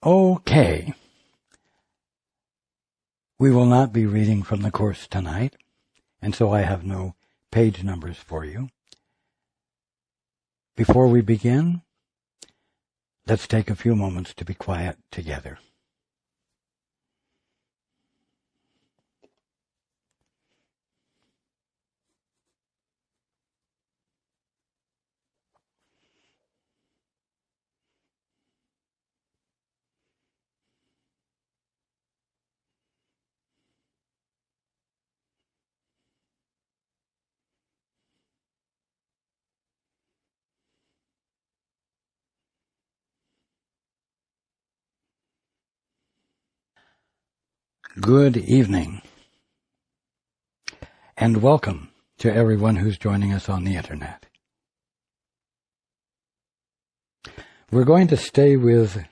Okay. We will not be reading from the course tonight, and so I have no page numbers for you. Before we begin, let's take a few moments to be quiet together. Good evening, and welcome to everyone who's joining us on the Internet. We're going to stay with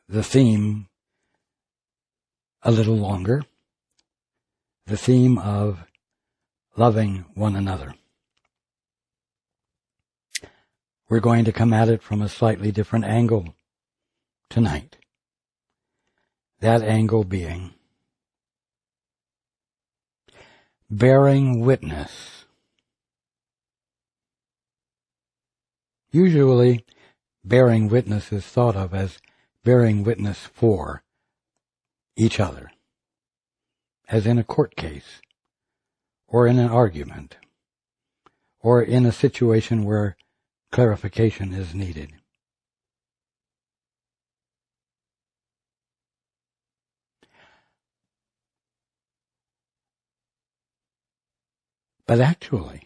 the theme a little longer, the theme of loving one another. We're going to come at it from a slightly different angle tonight. That angle being bearing witness. Usually, bearing witness is thought of as bearing witness for each other, as in a court case, or in an argument, or in a situation where clarification is needed. But actually,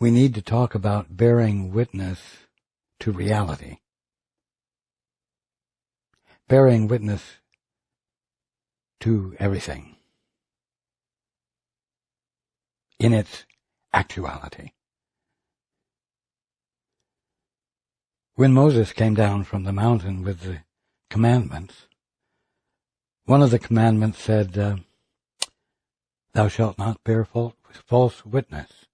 we need to talk about bearing witness to reality. Bearing witness to everything in its actuality. When Moses came down from the mountain with the commandments, one of the commandments said, "Thou shalt not bear false witness."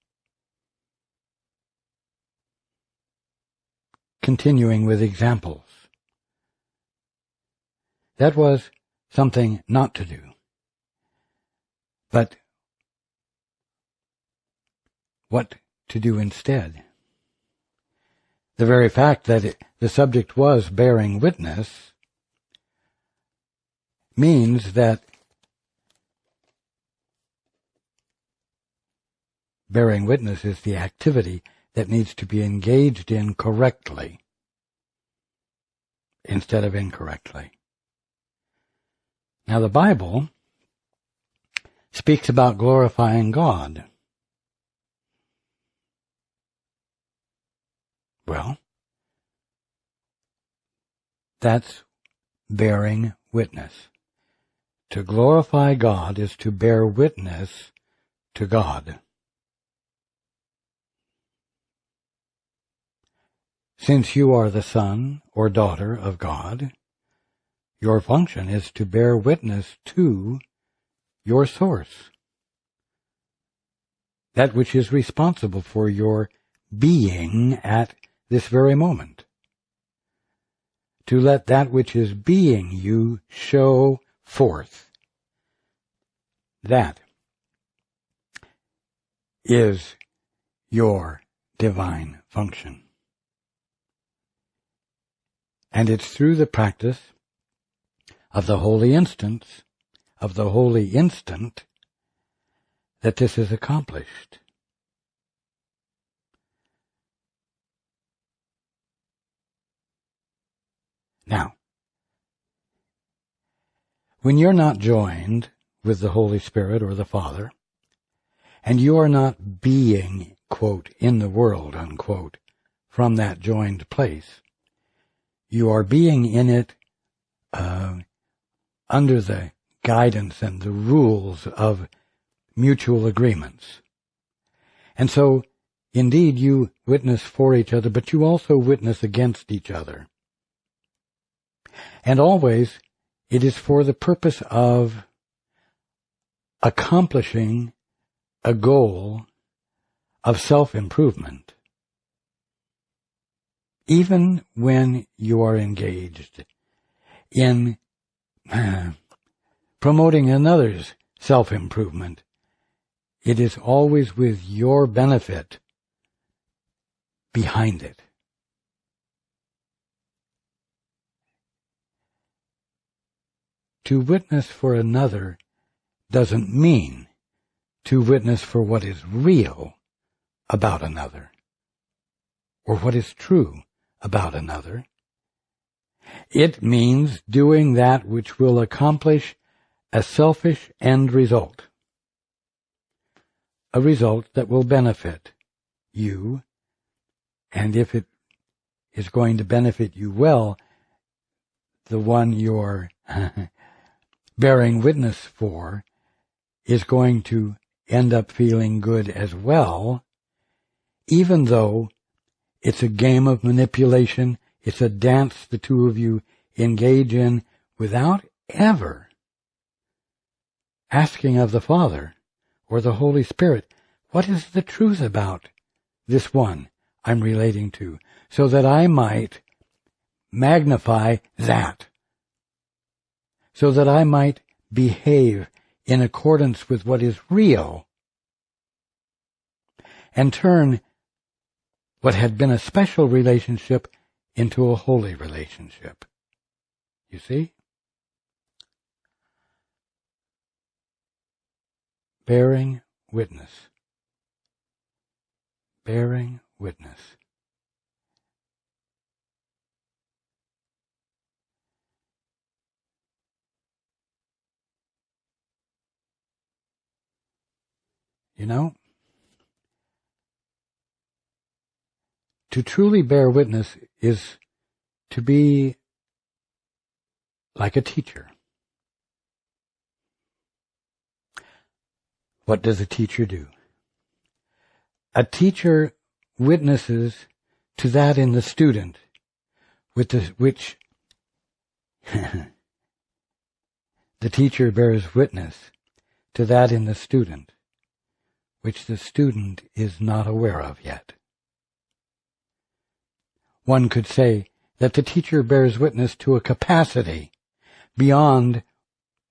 Continuing with examples. That was something not to do. But what to do instead? The very fact that the subject was bearing witness means that bearing witness is the activity that needs to be engaged in correctly instead of incorrectly. Now, the Bible speaks about glorifying God. Well, that's bearing witness. To glorify God is to bear witness to God. Since you are the son or daughter of God, your function is to bear witness to your source, that which is responsible for your being at this very moment. To let that which is being you show forth. That is your divine function. And it's through the practice of the holy instant, that this is accomplished. Now, when you're not joined with the Holy Spirit or the Father, and you are not being, quote, in the world, unquote, from that joined place, you are being in it under the guidance and the rules of mutual agreements. And so, indeed, you witness for each other, but you also witness against each other. And always, it is for the purpose of accomplishing a goal of self-improvement even when you are engaged in promoting another's self-improvement, it is always with your benefit behind it. To witness for another doesn't mean to witness for what is real about another, or what is true about another. It means doing that which will accomplish a selfish end result, a result that will benefit you, and if it is going to benefit you well, the one you're bearing witness for is going to end up feeling good as well, even though it's a game of manipulation, it's a dance the two of you engage in without ever asking of the Father or the Holy Spirit, what is the truth about this one I'm relating to, so that I might magnify that, so that I might behave in accordance with what is real, and turn what had been a special relationship into a holy relationship. You see? Bearing witness. Bearing witness. You know, to truly bear witness is to be like a teacher. What does a teacher do? A teacher witnesses to that in the student, which the teacher bears witness to that in the student, which the student is not aware of yet. One could say that the teacher bears witness to a capacity beyond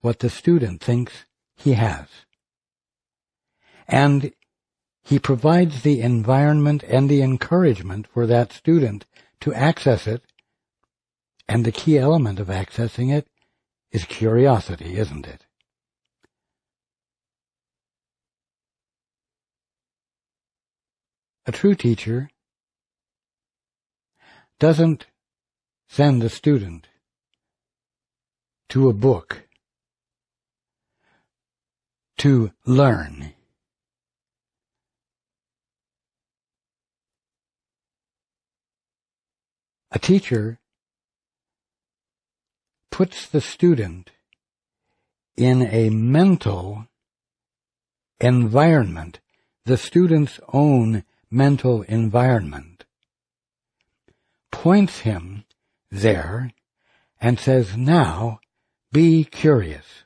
what the student thinks he has. And he provides the environment and the encouragement for that student to access it, and the key element of accessing it is curiosity, isn't it? A true teacher doesn't send the student to a book to learn. A teacher puts the student in a mental environment, the student's own mental environment, points him there and says, now be curious.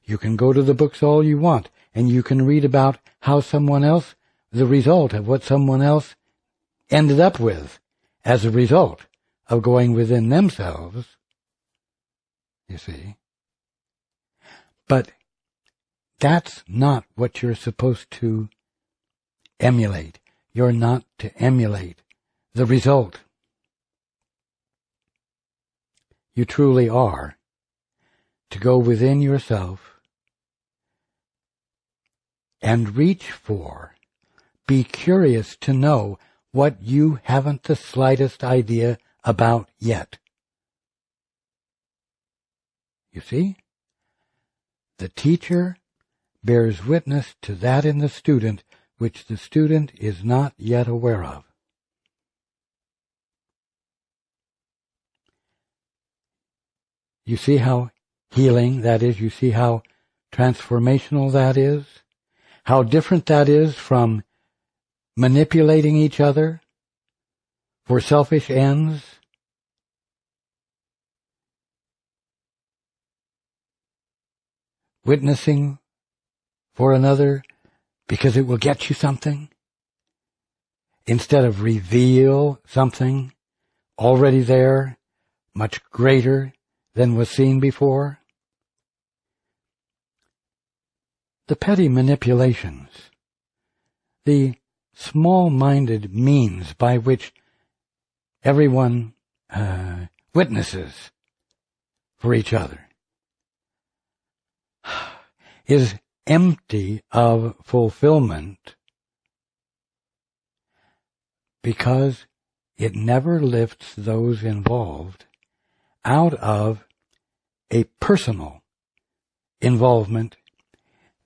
You can go to the books all you want, and you can read about how someone else, the result of what someone else ended up with as a result of going within themselves, you see. But that's not what you're supposed to emulate. You're not to emulate the result. You truly are to go within yourself and reach for, be curious to know what you haven't the slightest idea about yet. You see? The teacher bears witness to that in the student which the student is not yet aware of. You see how healing that is? You see how transformational that is? How different that is from manipulating each other for selfish ends? Witnessing for another because it will get you something? instead of reveal something already there, much greater than was seen before? The petty manipulations, the small-minded means by which everyone witnesses for each other, is empty of fulfillment because it never lifts those involved out of a personal involvement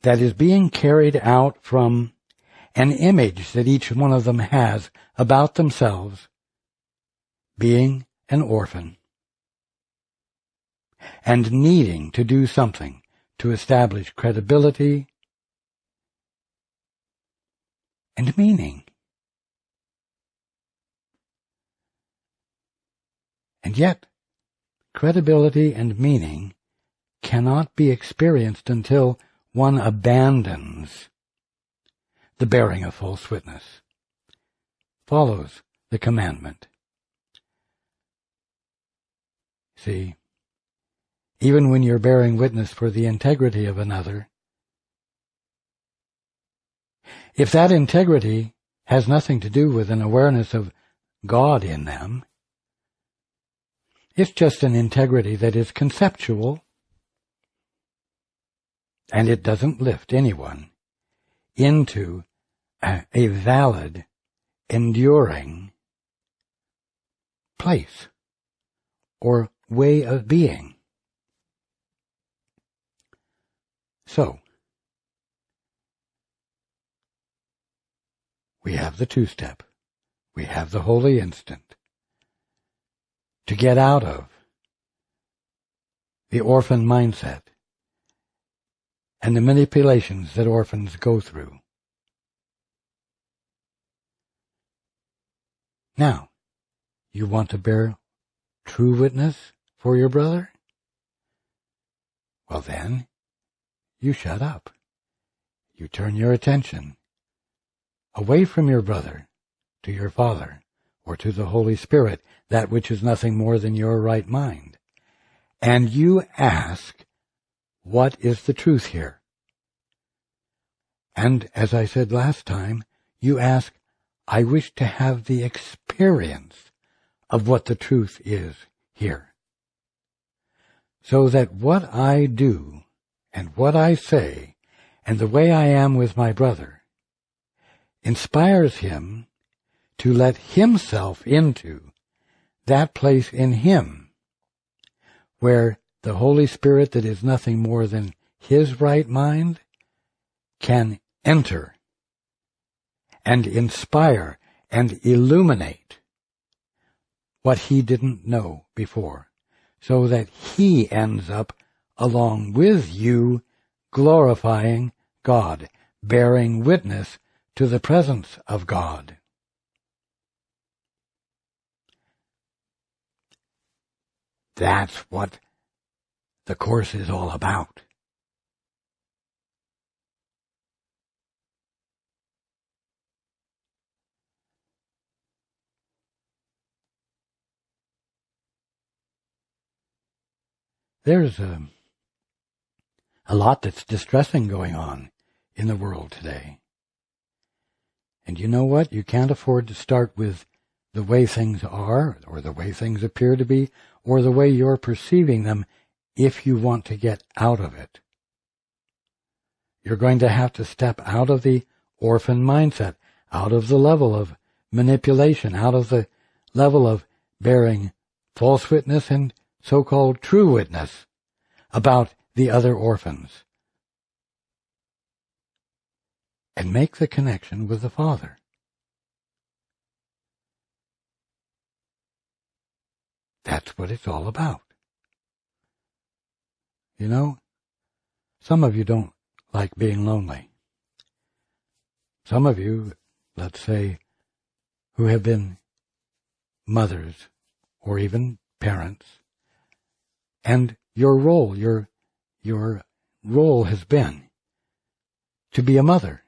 that is being carried out from an image that each one of them has about themselves being an orphan and needing to do something to establish credibility and meaning. And yet, credibility and meaning cannot be experienced until one abandons the bearing of false witness, follows the commandment. See, even when you're bearing witness for the integrity of another, if that integrity has nothing to do with an awareness of God in them, it's just an integrity that is conceptual, and it doesn't lift anyone into a valid, enduring place or way of being. So, we have the two-step. We have the holy instant to get out of the orphan mindset and the manipulations that orphans go through. Now, you want to bear true witness for your brother? Well then, you shut up. You turn your attention away from your brother to your Father or to the Holy Spirit, that which is nothing more than your right mind. And you ask, what is the truth here? And as I said last time, you ask, I wish to have the experience of what the truth is here. So that what I do and what I say and the way I am with my brother inspires him to let himself into that place in him where the Holy Spirit that is nothing more than his right mind can enter and inspire and illuminate what he didn't know before, so that he ends up along with you glorifying God, bearing witness to the presence of God. That's what the Course is all about. There's a lot that's distressing going on in the world today. And you know what? You can't afford to start with the way things are, or the way things appear to be, or the way you're perceiving them if you want to get out of it. You're going to have to step out of the orphan mindset, out of the level of manipulation, out of the level of bearing false witness and so-called true witness about the other orphans, and make the connection with the Father. That's what it's all about. You know, some of you don't like being lonely. Some of you, let's say, who have been mothers or even parents, and your role has been to be a mother.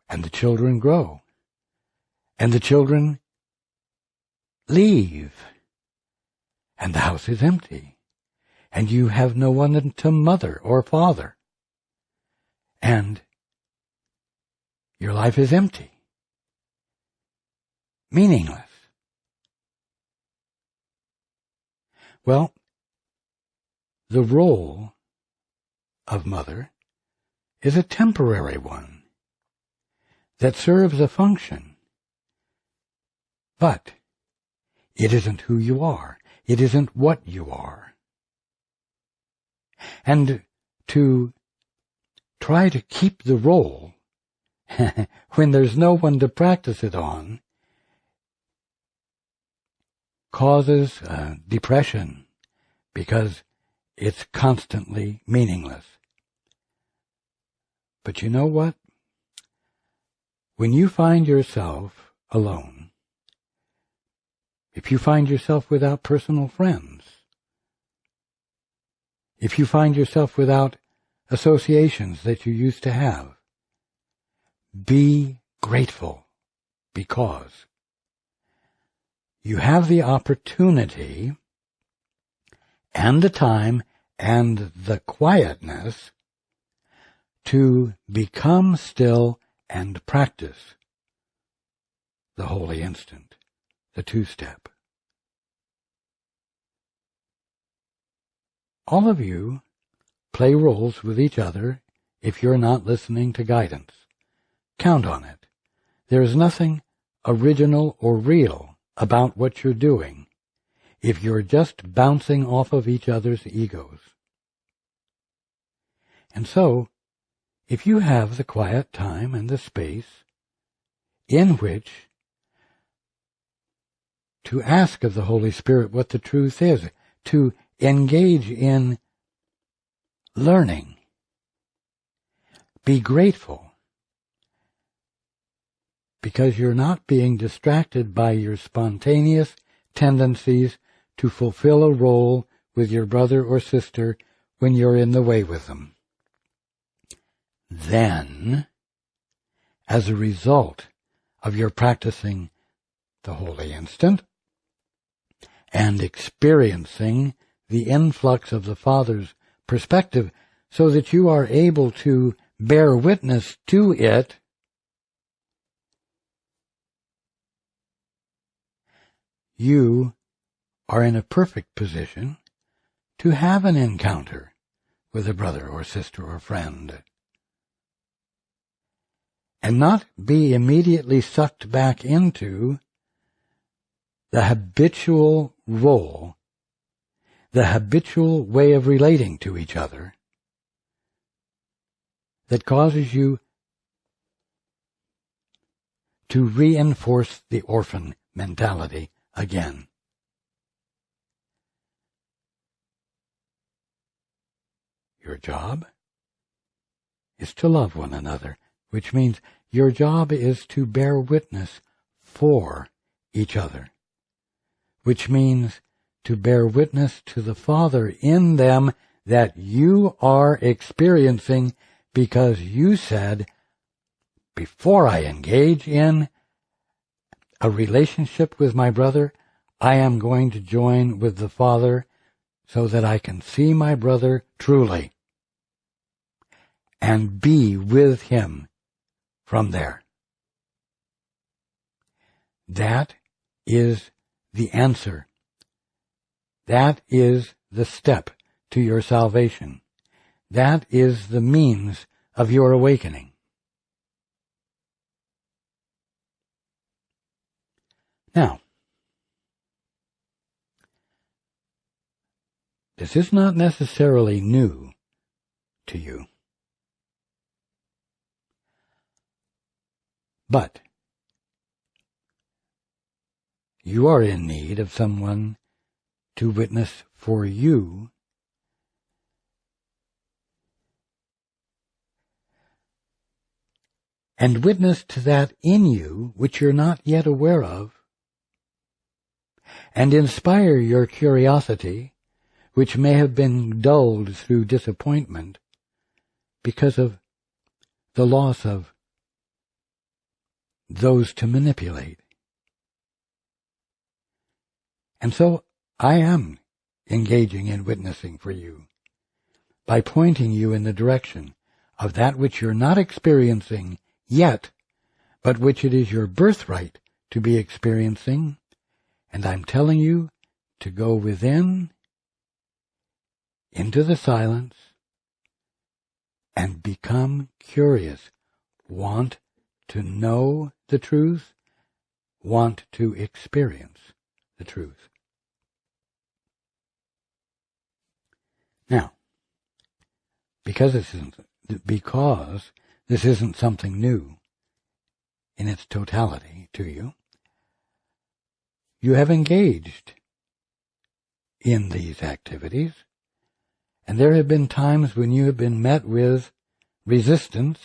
And the children grow, and the children leave, and the house is empty, and you have no one to mother or father, and your life is empty, meaningless. Well, the role of mother is a temporary one that serves a function, but it isn't who you are. It isn't what you are. And to try to keep the role when there's no one to practice it on causes depression because it's constantly meaningless. But you know what? When you find yourself alone, if you find yourself without personal friends, if you find yourself without associations that you used to have, be grateful because you have the opportunity and the time and the quietness to become still and practice the holy instant, the two-step. All of you play roles with each other if you're not listening to guidance. Count on it. There is nothing original or real about what you're doing if you're just bouncing off of each other's egos. And so, if you have the quiet time and the space in which to ask of the Holy Spirit what the truth is, to engage in learning, be grateful because you're not being distracted by your spontaneous tendencies to fulfill a role with your brother or sister when you're in the way with them. Then, as a result of your practicing the holy instant and experiencing the influx of the Father's perspective so that you are able to bear witness to it, you are in a perfect position to have an encounter with a brother or sister or friend and not be immediately sucked back into the habitual role, the habitual way of relating to each other that causes you to reinforce the orphan mentality again. Your job is to love one another, which means your job is to bear witness for each other, which means to bear witness to the Father in them that you are experiencing because you said, before I engage in a relationship with my brother, I am going to join with the Father so that I can see my brother truly and be with him from there. That is the answer. That is the step to your salvation. That is the means of your awakening. Now, this is not necessarily new to you, but you are in need of someone to witness for you and witness to that in you which you're not yet aware of, and inspire your curiosity, which may have been dulled through disappointment because of the loss of those to manipulate. And so I am engaging in witnessing for you by pointing you in the direction of that which you're not experiencing yet, but which it is your birthright to be experiencing, and I'm telling you to go within, into the silence, and become curious. Want to know the truth, want to experience the truth. Now, because this isn't something new in its totality to you, you have engaged in these activities, and there have been times when you have been met with resistance.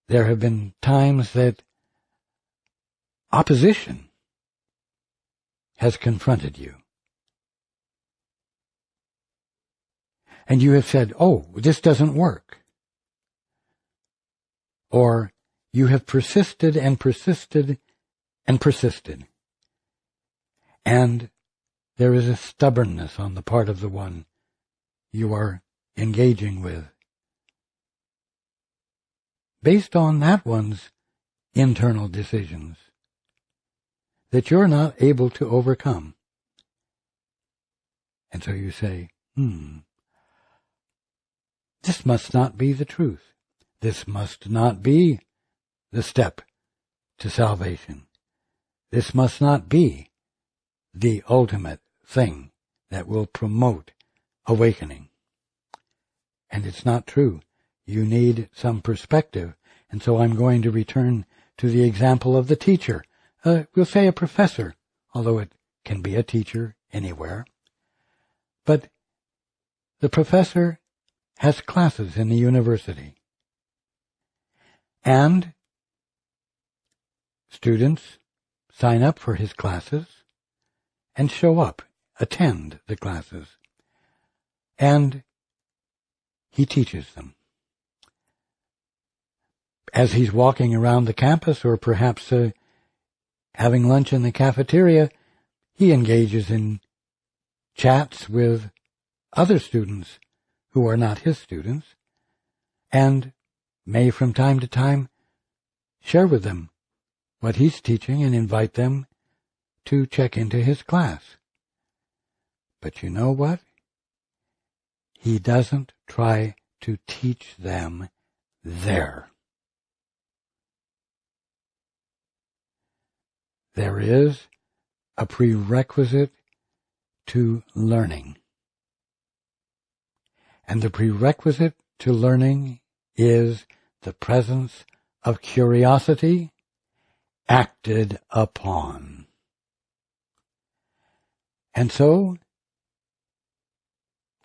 There have been times that opposition has confronted you. And you have said, oh, this doesn't work. Or you have persisted and persisted and persisted. And there is a stubbornness on the part of the one you are engaging with, based on that one's internal decisions, that you're not able to overcome. And so you say, this must not be the truth. This must not be the step to salvation. This must not be the ultimate thing that will promote awakening. And it's not true. You need some perspective. And so I'm going to return to the example of the teacher. We'll say a professor, although it can be a teacher anywhere. But the professor has classes in the university. And students sign up for his classes and show up, attend the classes. And he teaches them. As he's walking around the campus, or perhaps having lunch in the cafeteria, he engages in chats with other students who are not his students, and may from time to time share with them what he's teaching and invite them to check into his class. But you know what? He doesn't try to teach them there. There is a prerequisite to learning. And the prerequisite to learning is the presence of curiosity acted upon. And so,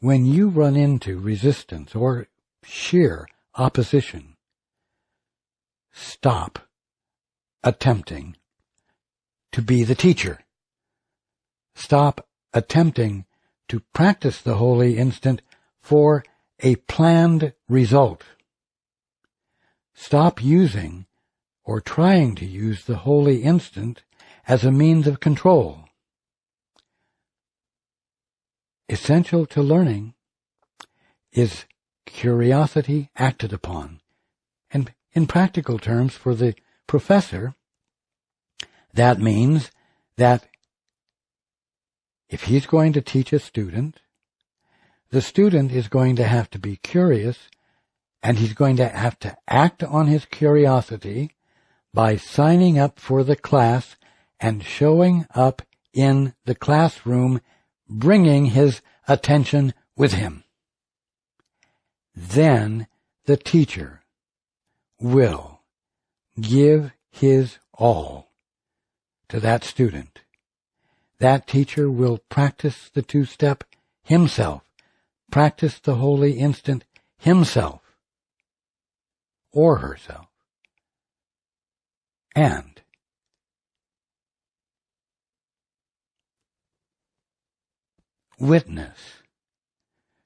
when you run into resistance or sheer opposition, stop attempting to be the teacher. Stop attempting to practice the holy instant for a planned result. Stop using or trying to use the holy instant as a means of control. Essential to learning is curiosity acted upon. And in practical terms, for the professor, that means that if he's going to teach a student, the student is going to have to be curious, and he's going to have to act on his curiosity by signing up for the class and showing up in the classroom, bringing his attention with him. Then the teacher will give his all to that student. That teacher will practice the two-step himself, practice the holy instant himself or herself, and witness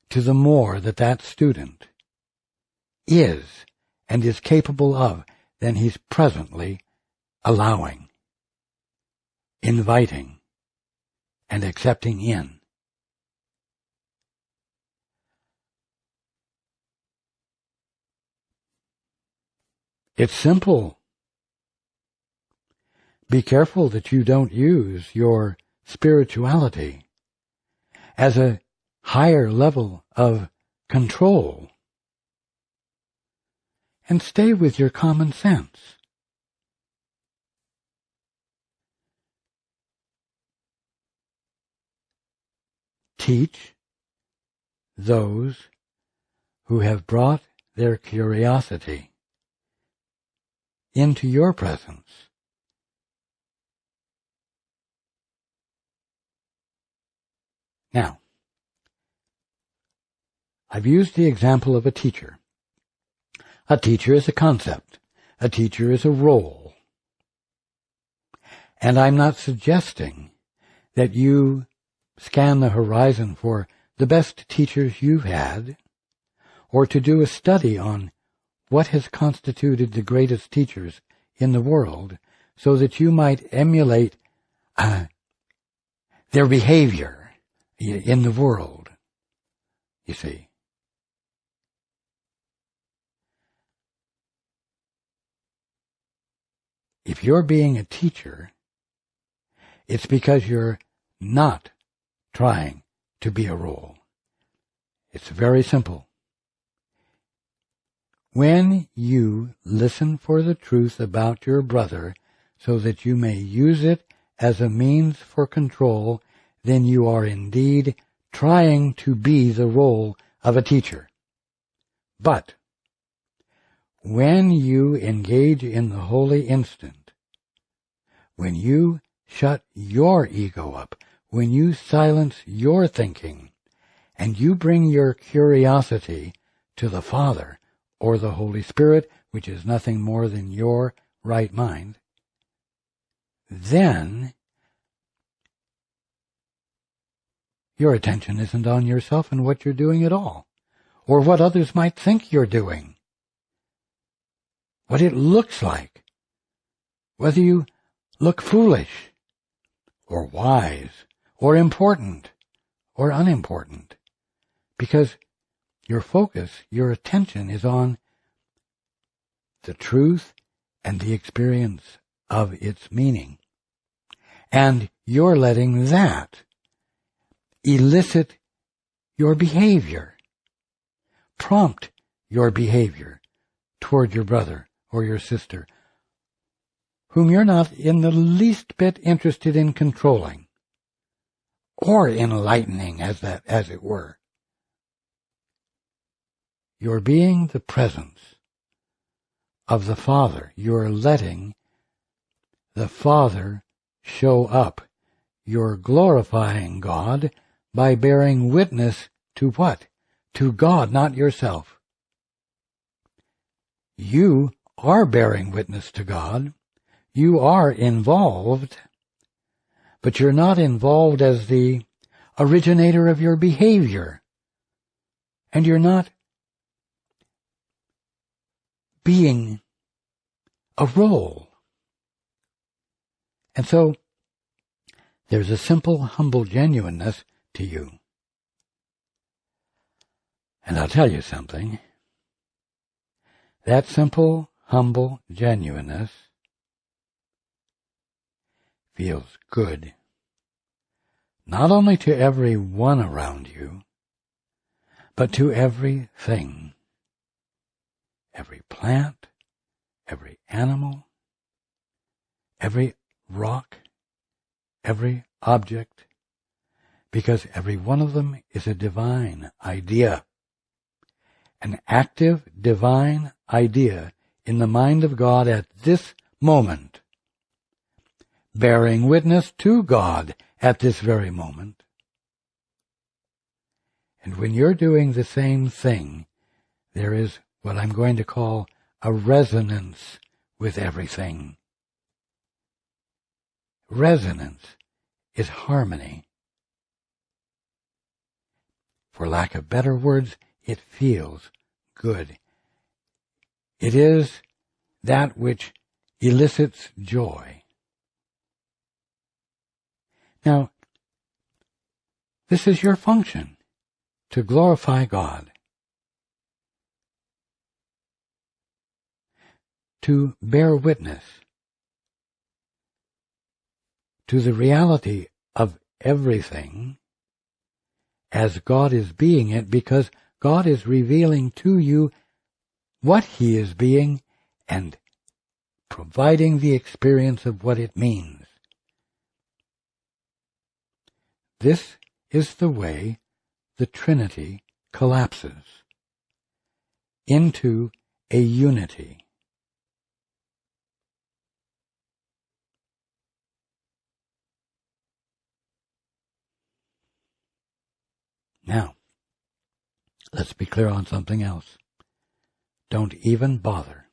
to the more that that student is and is capable of than he's presently allowing, inviting, and accepting in. It's simple. Be careful that you don't use your spirituality as a higher level of control, and stay with your common sense. Teach those who have brought their curiosity into your presence. Now, I've used the example of a teacher. A teacher is a concept. A teacher is a role. And I'm not suggesting that you scan the horizon for the best teachers you've had, or to do a study on what has constituted the greatest teachers in the world, so that you might emulate their behavior in the world, you see. If you're being a teacher, it's because you're not trying to be a role. It's very simple. When you listen for the truth about your brother so that you may use it as a means for control, then you are indeed trying to be the role of a teacher. But when you engage in the holy instant, when you shut your ego up, when you silence your thinking, and you bring your curiosity to the Father or the Holy Spirit, which is nothing more than your right mind, then your attention isn't on yourself and what you're doing at all, or what others might think you're doing, what it looks like, whether you look foolish or wise or important or unimportant, because your focus, your attention is on the truth and the experience of its meaning. And you're letting that elicit your behavior, prompt your behavior toward your brother or your sister, whom you're not in the least bit interested in controlling or enlightening, as it were. You're being the presence of the Father. You're letting the Father show up. You're glorifying God by bearing witness to what? To God, not yourself. You are bearing witness to God. You are involved, but you're not involved as the originator of your behavior. And you're not being a role. And so there's a simple, humble genuineness to you. And I'll tell you something. That simple, humble genuineness feels good, not only to everyone around you, but to everything. Every plant, every animal, every rock, every object, because every one of them is a divine idea, an active divine idea in the mind of God at this moment, bearing witness to God at this very moment. And when you're doing the same thing, there is what I'm going to call a resonance with everything. Resonance is harmony. For lack of better words, it feels good. It is that which elicits joy. Now, This is your function, to glorify God, to bear witness to the reality of everything as God is being it, because God is revealing to you what He is being and providing the experience of what it means. This is the way the Trinity collapses into a unity. Now, let's be clear on something else. Don't even bother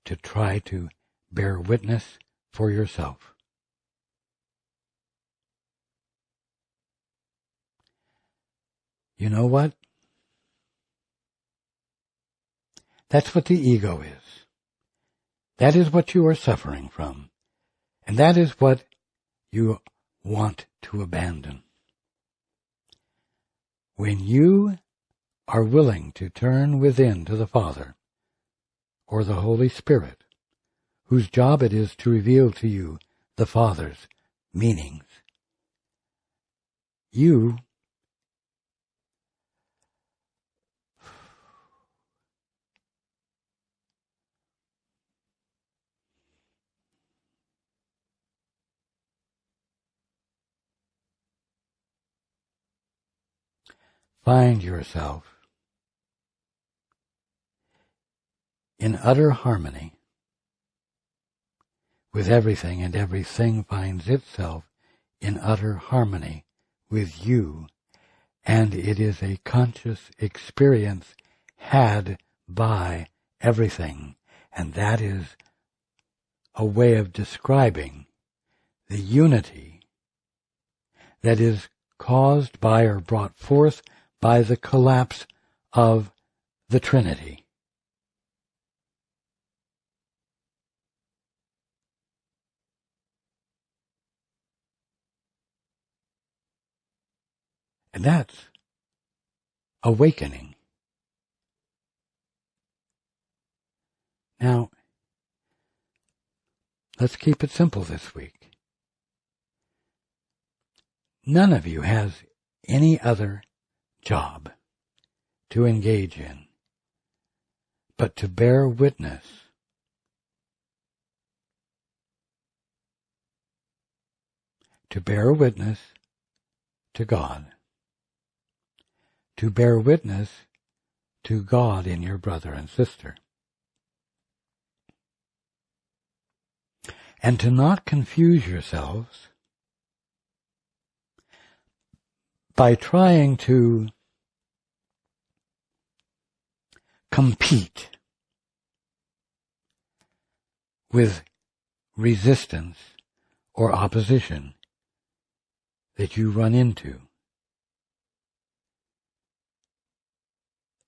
to try to bear witness for yourself. You know what? That's what the ego is. That is what you are suffering from. And that is what you want to abandon. When you are willing to turn within to the Father or the Holy Spirit, whose job it is to reveal to you the Father's meanings, you find yourself in utter harmony with everything, and everything finds itself in utter harmony with you, and it is a conscious experience had by everything, and that is a way of describing the unity that is caused by or brought forth by the collapse of the Trinity. And that's awakening. Now, let's keep it simple this week. None of you has any other job to engage in but to bear witness to God, to bear witness to God in your brother and sister, and to not confuse yourselves by trying to compete with resistance or opposition that you run into.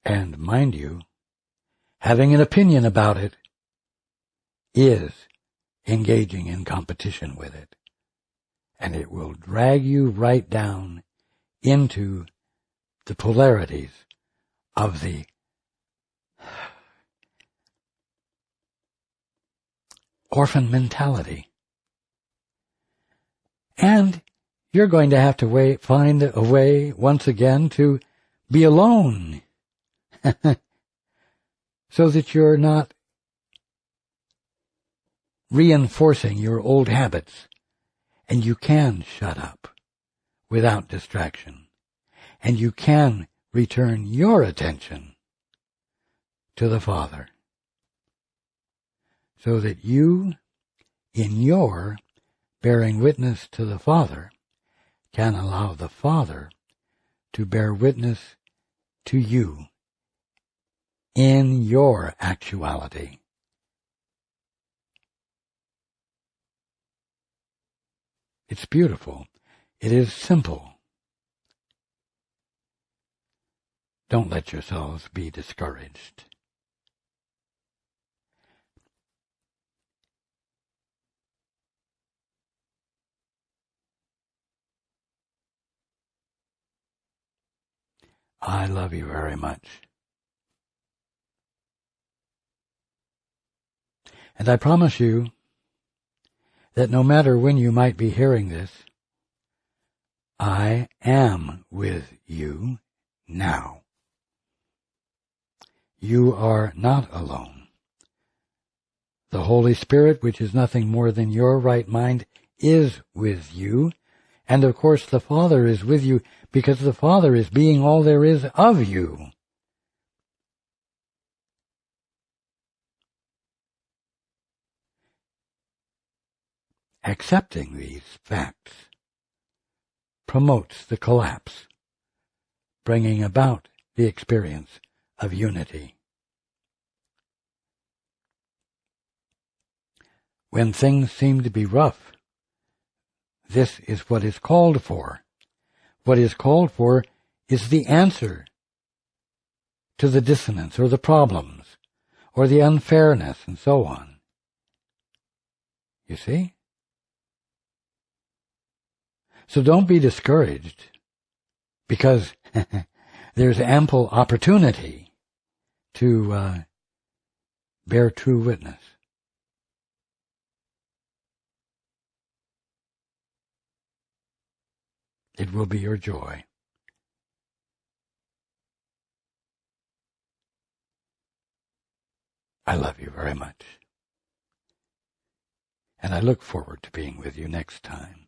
And mind you, having an opinion about it is engaging in competition with it. And it will drag you right down into the polarities of the orphan mentality. And you're going to have to find a way once again to be alone so that you're not reinforcing your old habits, and you can shut up without distraction, and you can return your attention to the Father, so that you, in your bearing witness to the Father, can allow the Father to bear witness to you in your actuality. It's beautiful. It is simple. Don't let yourselves be discouraged. I love you very much. And I promise you that no matter when you might be hearing this, I am with you now. You are not alone. The Holy Spirit, which is nothing more than your right mind, is with you. And of course the Father is with you because the Father is being all there is of you. Accepting these facts promotes the collapse, bringing about the experience of unity. When things seem to be rough, this is what is called for. What is called for is the answer to the dissonance or the problems or the unfairness and so on. You see? So don't be discouraged because there's ample opportunity to bear true witness. It will be your joy. I love you very much. And I look forward to being with you next time.